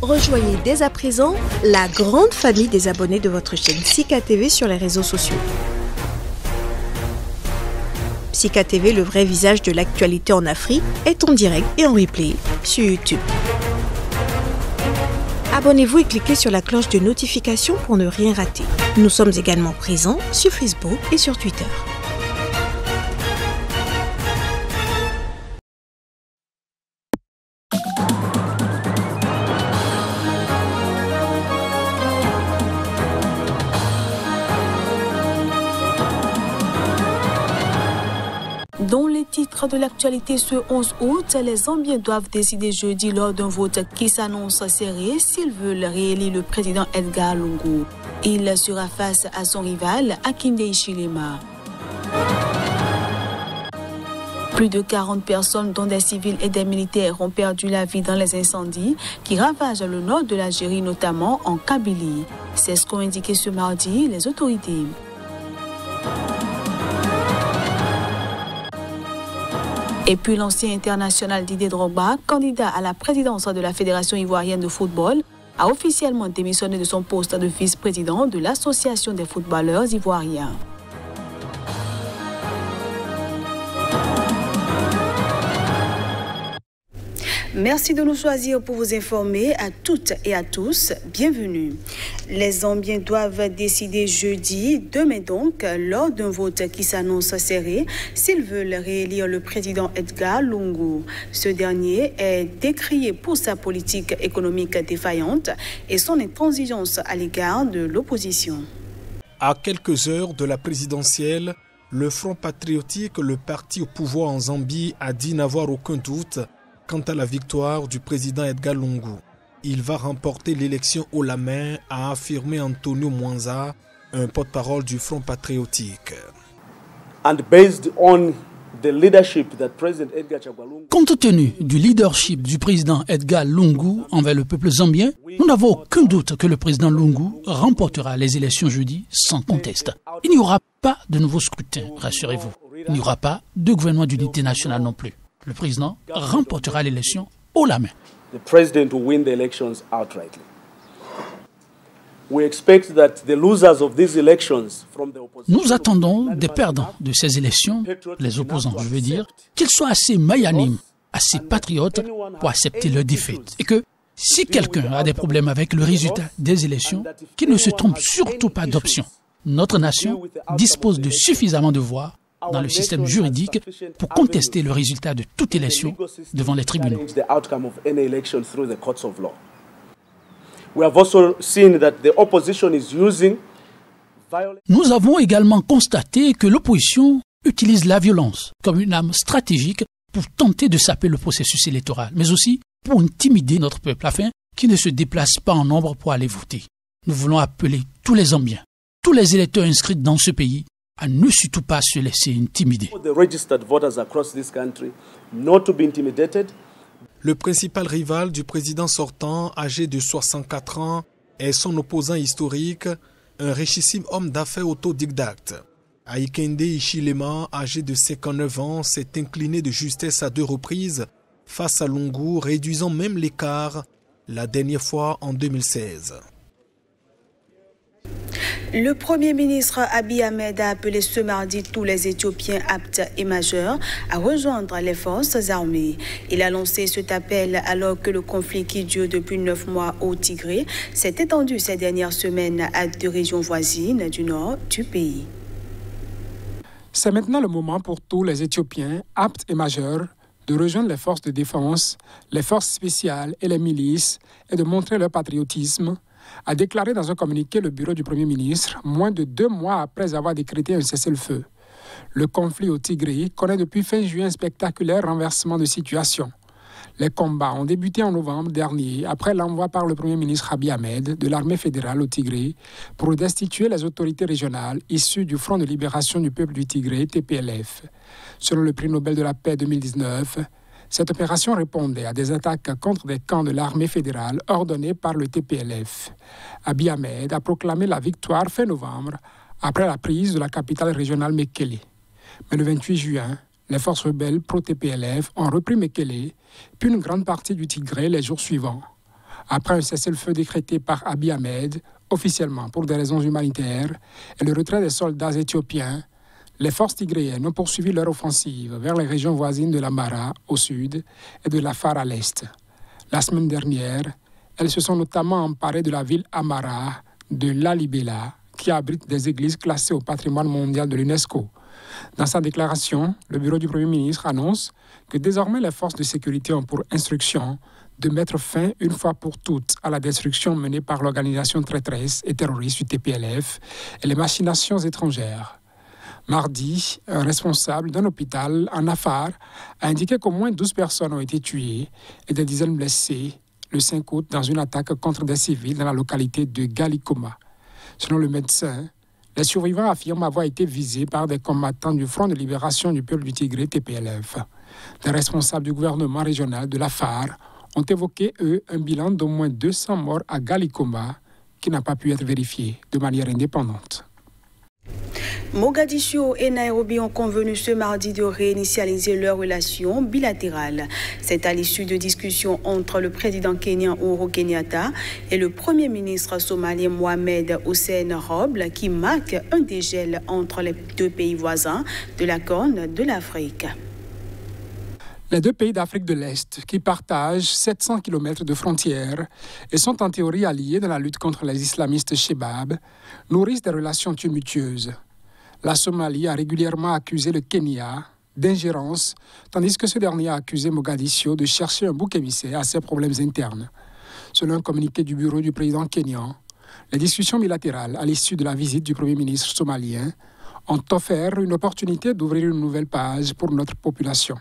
Rejoignez dès à présent la grande famille des abonnés de votre chaîne Sika TV sur les réseaux sociaux. Sika TV, le vrai visage de l'actualité en Afrique, est en direct et en replay sur YouTube. Abonnez-vous et cliquez sur la cloche de notification pour ne rien rater. Nous sommes également présents sur Facebook et sur Twitter. Dans les titres de l'actualité ce 11 août, les Zambiens doivent décider jeudi lors d'un vote qui s'annonce serré s'ils veulent réélire le président Edgar Lungu. Il sera face à son rival Hakainde Hichilema. Plus de 40 personnes, dont des civils et des militaires, ont perdu la vie dans les incendies qui ravagent le nord de l'Algérie, notamment en Kabylie. C'est ce qu'ont indiqué ce mardi les autorités. Et puis l'ancien international Didier Drogba, candidat à la présidence de la Fédération ivoirienne de football, a officiellement démissionné de son poste de vice-président de l'Association des footballeurs ivoiriens. Merci de nous choisir pour vous informer à toutes et à tous. Bienvenue. Les Zambiens doivent décider jeudi, demain donc, lors d'un vote qui s'annonce serré, s'ils veulent réélire le président Edgar Lungu. Ce dernier est décrié pour sa politique économique défaillante et son intransigeance à l'égard de l'opposition. À quelques heures de la présidentielle, le Front patriotique, le parti au pouvoir en Zambie, a dit n'avoir aucun doute quant à la victoire du président Edgar Lungu. Il va remporter l'élection haut la main, a affirmé Antonio Mwanza, un porte-parole du Front patriotique. Compte tenu du leadership du président Edgar Lungu envers le peuple zambien, nous n'avons aucun doute que le président Lungu remportera les élections jeudi sans conteste. Il n'y aura pas de nouveau scrutin, rassurez-vous. Il n'y aura pas de gouvernement d'unité nationale non plus. Le président remportera l'élection haut la main. The president will win the elections outrightly. We expect that the losers of these elections from the opposition. Nous attendons des perdants de ces élections, les opposants, je veux dire, qu'ils soient assez magnanimes, assez patriotes pour accepter leur défaite. Et que si quelqu'un a des problèmes avec le résultat des élections, qu'il ne se trompe surtout pas d'option. Notre nation dispose de suffisamment de voix dans le système juridique pour contester le résultat de toute élection devant les tribunaux. Nous avons également constaté que l'opposition utilise la violence comme une arme stratégique pour tenter de saper le processus électoral, mais aussi pour intimider notre peuple afin qu'il ne se déplace pas en nombre pour aller voter. Nous voulons appeler tous les Zambiens, tous les électeurs inscrits dans ce pays, à ne surtout pas se laisser intimider. Le principal rival du président sortant, âgé de 64 ans, est son opposant historique, un richissime homme d'affaires autodidacte. Hakainde Hichilema, âgé de 59 ans, s'est incliné de justesse à 2 reprises face à Lungu, réduisant même l'écart la dernière fois en 2016. Le Premier ministre Abiy Ahmed a appelé ce mardi tous les Éthiopiens aptes et majeurs à rejoindre les forces armées. Il a lancé cet appel alors que le conflit qui dure depuis 9 mois au Tigré s'est étendu ces dernières semaines à 2 régions voisines du nord du pays. C'est maintenant le moment pour tous les Éthiopiens aptes et majeurs de rejoindre les forces de défense, les forces spéciales et les milices et de montrer leur patriotisme, a déclaré dans un communiqué le bureau du Premier ministre, moins de 2 mois après avoir décrété un cessez-le-feu. Le conflit au Tigré connaît depuis fin juin un spectaculaire renversement de situation. Les combats ont débuté en novembre dernier, après l'envoi par le Premier ministre Abiy Ahmed de l'armée fédérale au Tigré pour destituer les autorités régionales issues du Front de libération du peuple du Tigré, TPLF. Selon le prix Nobel de la paix 2019, cette opération répondait à des attaques contre des camps de l'armée fédérale ordonnées par le TPLF. Abiy Ahmed a proclamé la victoire fin novembre après la prise de la capitale régionale Mekele. Mais le 28 juin, les forces rebelles pro-TPLF ont repris Mekele, puis une grande partie du Tigré les jours suivants. Après un cessez-le-feu décrété par Abiy Ahmed, officiellement pour des raisons humanitaires, et le retrait des soldats éthiopiens, les forces tigréennes ont poursuivi leur offensive vers les régions voisines de l'Amhara au sud et de l'Afar à l'est. La semaine dernière, elles se sont notamment emparées de la ville Amhara de Lalibela, qui abrite des églises classées au patrimoine mondial de l'UNESCO. Dans sa déclaration, le bureau du Premier ministre annonce que désormais les forces de sécurité ont pour instruction de mettre fin une fois pour toutes à la destruction menée par l'organisation traîtresse et terroriste du TPLF et les machinations étrangères. Mardi, un responsable d'un hôpital en Afar a indiqué qu'au moins 12 personnes ont été tuées et des dizaines blessées le 5 août dans une attaque contre des civils dans la localité de Galikoma. Selon le médecin, les survivants affirment avoir été visés par des combattants du Front de libération du peuple du Tigré, TPLF. Des responsables du gouvernement régional de l'Afar ont évoqué, eux, un bilan d'au moins 200 morts à Galikoma qui n'a pas pu être vérifié de manière indépendante. Mogadiscio et Nairobi ont convenu ce mardi de réinitialiser leurs relations bilatérales. C'est à l'issue de discussions entre le président kenyan Uhuru Kenyatta et le premier ministre somalien Mohamed Hussein Roble qui marque un dégel entre les deux pays voisins de la Corne de l'Afrique. Les deux pays d'Afrique de l'Est, qui partagent 700 km de frontières et sont en théorie alliés dans la lutte contre les islamistes Shebab, nourrissent des relations tumultueuses. La Somalie a régulièrement accusé le Kenya d'ingérence, tandis que ce dernier a accusé Mogadiscio de chercher un bouc émissaire à ses problèmes internes. Selon un communiqué du bureau du président kenyan, les discussions bilatérales à l'issue de la visite du Premier ministre somalien ont offert une opportunité d'ouvrir une nouvelle page pour notre population.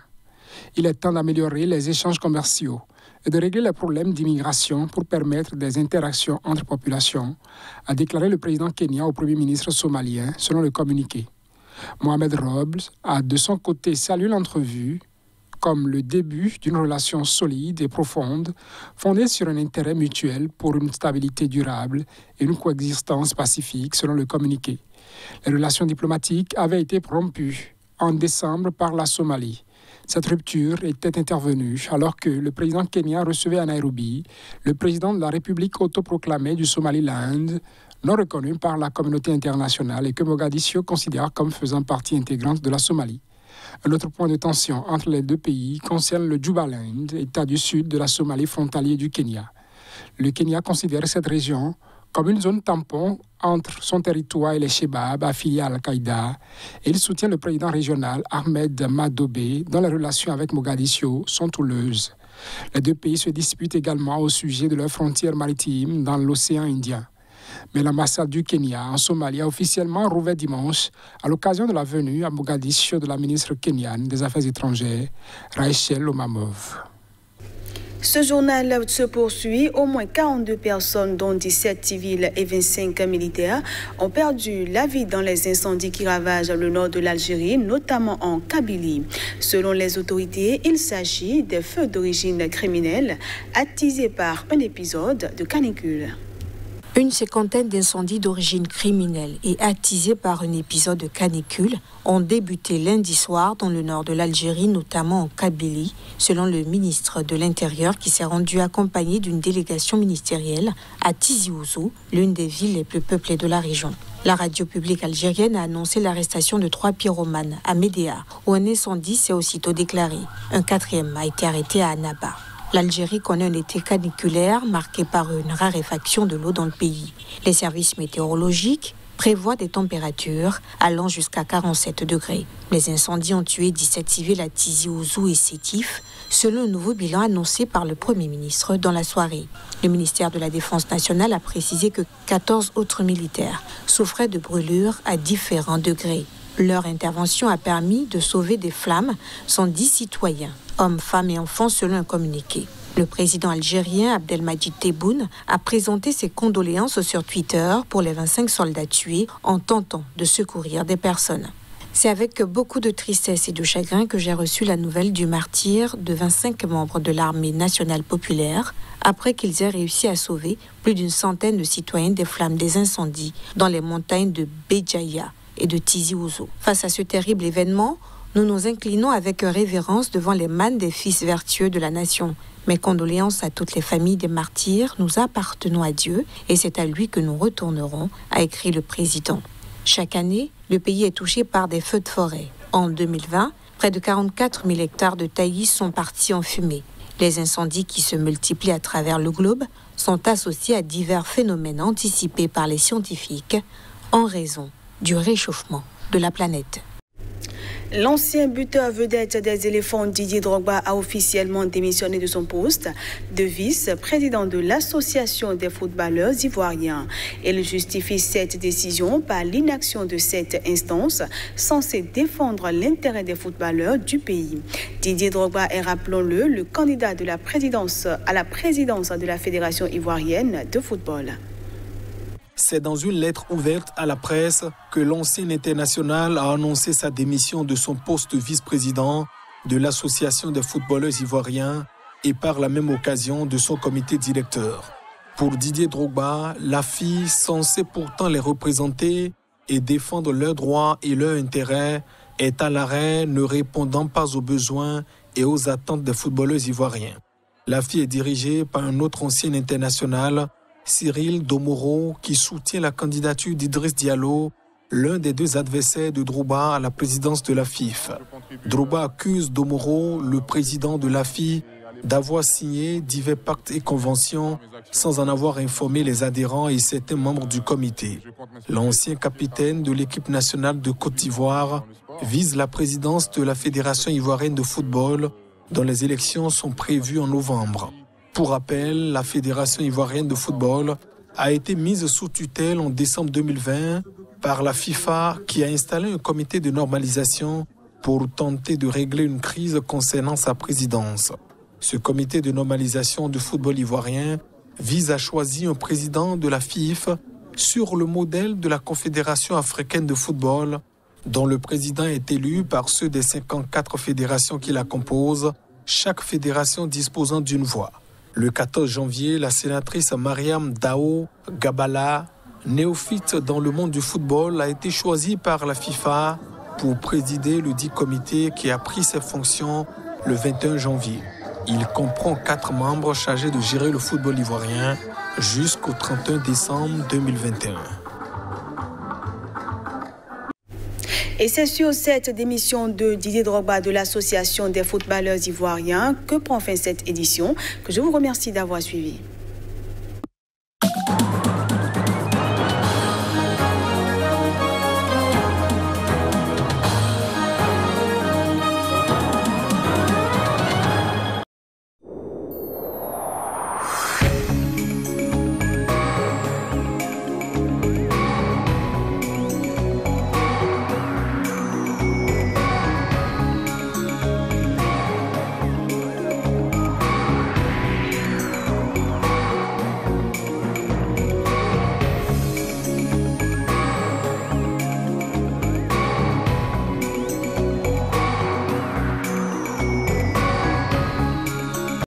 Il est temps d'améliorer les échanges commerciaux et de régler les problèmes d'immigration pour permettre des interactions entre populations, a déclaré le président kenyan au Premier ministre somalien, selon le communiqué. Mohamed Roble a de son côté salué l'entrevue comme le début d'une relation solide et profonde, fondée sur un intérêt mutuel pour une stabilité durable et une coexistence pacifique, selon le communiqué. Les relations diplomatiques avaient été rompues en décembre par la Somalie. Cette rupture était intervenue alors que le président kenyan recevait à Nairobi le président de la République autoproclamée du Somaliland, non reconnu par la communauté internationale et que Mogadiscio considère comme faisant partie intégrante de la Somalie. Un autre point de tension entre les deux pays concerne le Jubaland, état du sud de la Somalie frontalier du Kenya. Le Kenya considère cette région comme une zone tampon entre son territoire et les Shebab affiliés à Al-Qaïda, et il soutient le président régional Ahmed Madobe dont les relations avec Mogadiscio sont houleuses. Les deux pays se disputent également au sujet de leurs frontières maritimes dans l'océan Indien. Mais l'ambassade du Kenya en Somalie a officiellement rouvert dimanche à l'occasion de la venue à Mogadiscio de la ministre kenyane des Affaires étrangères, Rachel Omamov. Ce journal se poursuit. Au moins 42 personnes, dont 17 civils et 25 militaires, ont perdu la vie dans les incendies qui ravagent le nord de l'Algérie, notamment en Kabylie. Selon les autorités, il s'agit de feux d'origine criminelle attisés par un épisode de canicule. Une cinquantaine d'incendies d'origine criminelle et attisés par un épisode de canicule ont débuté lundi soir dans le nord de l'Algérie, notamment en Kabylie, selon le ministre de l'Intérieur qui s'est rendu accompagné d'une délégation ministérielle à Tizi Ouzou, l'une des villes les plus peuplées de la région. La radio publique algérienne a annoncé l'arrestation de 3 pyromanes à Médéa, où un incendie s'est aussitôt déclaré. Un 4e a été arrêté à Annaba. L'Algérie connaît un été caniculaire marqué par une raréfaction de l'eau dans le pays. Les services météorologiques prévoient des températures allant jusqu'à 47 degrés. Les incendies ont tué 17 civils à Tizi Ouzou et Sétif, selon un nouveau bilan annoncé par le Premier ministre dans la soirée. Le ministère de la Défense nationale a précisé que 14 autres militaires souffraient de brûlures à différents degrés. Leur intervention a permis de sauver des flammes 110 citoyens, hommes, femmes et enfants, selon un communiqué. Le président algérien Abdelmadjid Tebboune a présenté ses condoléances sur Twitter pour les 25 soldats tués en tentant de secourir des personnes. C'est avec beaucoup de tristesse et de chagrin que j'ai reçu la nouvelle du martyre de 25 membres de l'armée nationale populaire après qu'ils aient réussi à sauver plus d'une centaine de citoyens des flammes des incendies dans les montagnes de Béjaïa et de Tizi Ouzou. Face à ce terrible événement, nous nous inclinons avec révérence devant les mânes des fils vertueux de la nation. Mes condoléances à toutes les familles des martyrs, nous appartenons à Dieu et c'est à lui que nous retournerons, a écrit le président. Chaque année, le pays est touché par des feux de forêt. En 2020, près de 44 000 hectares de taillis sont partis en fumée. Les incendies qui se multiplient à travers le globe sont associés à divers phénomènes anticipés par les scientifiques en raison du réchauffement de la planète. L'ancien buteur vedette des éléphants Didier Drogba a officiellement démissionné de son poste de vice-président de l'Association des footballeurs ivoiriens. Il justifie cette décision par l'inaction de cette instance censée défendre l'intérêt des footballeurs du pays. Didier Drogba est, rappelons-le, le candidat de la présidence à la présidence de la Fédération ivoirienne de football. C'est dans une lettre ouverte à la presse que l'ancien international a annoncé sa démission de son poste de vice-président de l'Association des footballeurs ivoiriens et par la même occasion de son comité directeur. Pour Didier Drogba, la FI, censée pourtant les représenter et défendre leurs droits et leurs intérêts, est à l'arrêt, ne répondant pas aux besoins et aux attentes des footballeurs ivoiriens. La FI est dirigée par un autre ancien international, Cyril Domoro, qui soutient la candidature d'Idriss Diallo, l'un des deux adversaires de Drogba à la présidence de la FIFA. Drogba accuse Domoro, le président de la FIFA, d'avoir signé divers pactes et conventions sans en avoir informé les adhérents et certains membres du comité. L'ancien capitaine de l'équipe nationale de Côte d'Ivoire vise la présidence de la Fédération ivoirienne de football, dont les élections sont prévues en novembre. Pour rappel, la Fédération ivoirienne de football a été mise sous tutelle en décembre 2020 par la FIFA qui a installé un comité de normalisation pour tenter de régler une crise concernant sa présidence. Ce comité de normalisation du football ivoirien vise à choisir un président de la FIFA sur le modèle de la Confédération africaine de football, dont le président est élu par ceux des 54 fédérations qui la composent, chaque fédération disposant d'une voix. Le 14 janvier, la sénatrice Mariam Dao Gabala, néophyte dans le monde du football, a été choisie par la FIFA pour présider le dit comité qui a pris ses fonctions le 21 janvier. Il comprend 4 membres chargés de gérer le football ivoirien jusqu'au 31 décembre 2021. Et c'est sur cette démission de Didier Drogba de l'Association des footballeurs ivoiriens que prend fin cette édition, que je vous remercie d'avoir suivi.